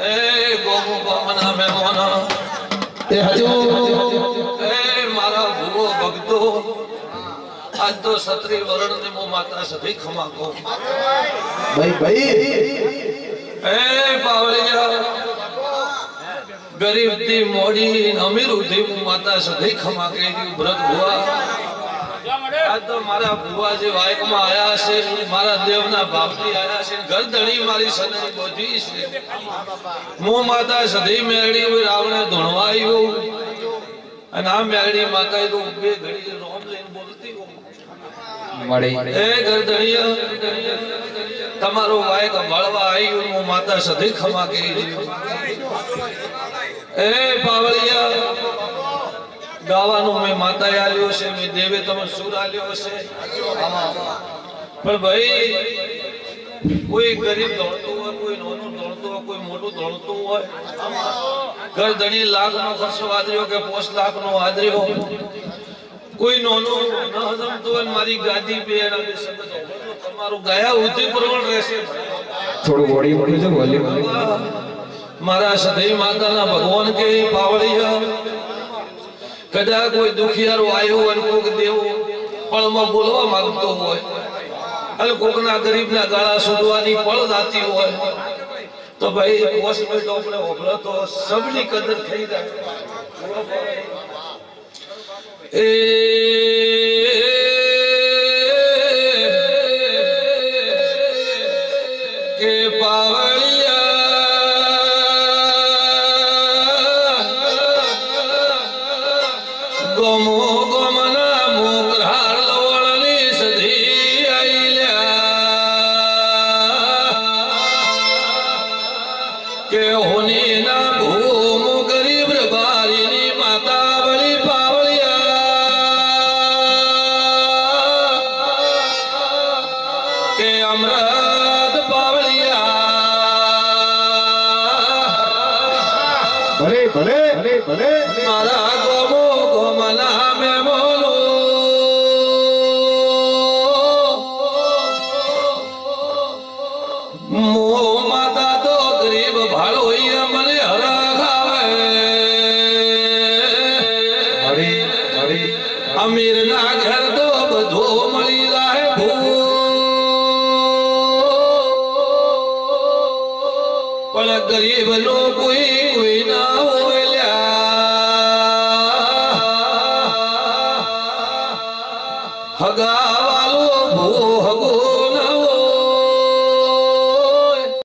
એ ગોમુ ગોમના મહેમાનો એ હજુ એ મારા ભૂવો ભક્તો આજ તો સત્રી વરણ ને મો માતા સધી ખમા કહું ભાઈ એ પાવળિયા ગરીબ થી મોડી અમીર ઉધી મો માતા સધી ખમા કહી વ્રત ભુવા આજ તો મારા ભુવા જે વાયકમાં આયા છે મારા દેવના બાપની આયા છે ગરદણી મારી સનની બોધી છે મો માતા સધી મેળી હોય રાવણે ધોણવાયો અને આ મેળી માતા તો બે ઘડી રોમ લઈને બોલતી એ ગરદણીયા તમારો વાયક મળવા આવ્યું મો માતા સધી ખમા કહી એ પાવળિયા ગાવાનું મેં માતા આલ્યો છે મેં દેવે તમે સુર આલ્યો છે પણ ભાઈ કોઈ ગરીબ દોડતું હોય કોઈ નાનું દોડતું હોય કોઈ મોટું દોડતું હોય ગરદણી લાખ નો ખર્ચો આદર્યો કે 5 લાખ નો આદર્યો કોઈ નાનું ન હજમતું હોય મારી ગાદી પે એના બે શબ્દ તમારું ગાયા ઉધી પ્રવણ રહેશે થોડું બોડી બોડી છે બોલી મારા સદૈ માતાના ભગવાન કે પાવળિયા કદાચ કોઈ દુખિયારો આવ્યો હોય કોક દેવો પળમાં બોલવા માંગતો હોય અને કોકના ગરીબના ગાળા શોધવાની પળ જાતી હોય તો ભાઈ 5 મિનિટ આપણે ઓભળો તો સબની કદર થઈ જાય કે પાવળિયા ગમો ગમના મોકરાર લવળની સધી આઈલ્યા કે હોની ના ભૂમ ગરીબ રબારીની માતા બળી પાવળિયા કે અમૃત પાવળિયા ભલે ભલે ભલે ભલે મારા ગમો ગમના મેમોનો મો માતા તો ગરીબ ભાળો મને હરખાવે અમીર ના ઘર તો બધો મળી જાય પણ ગરીબ નો કોઈ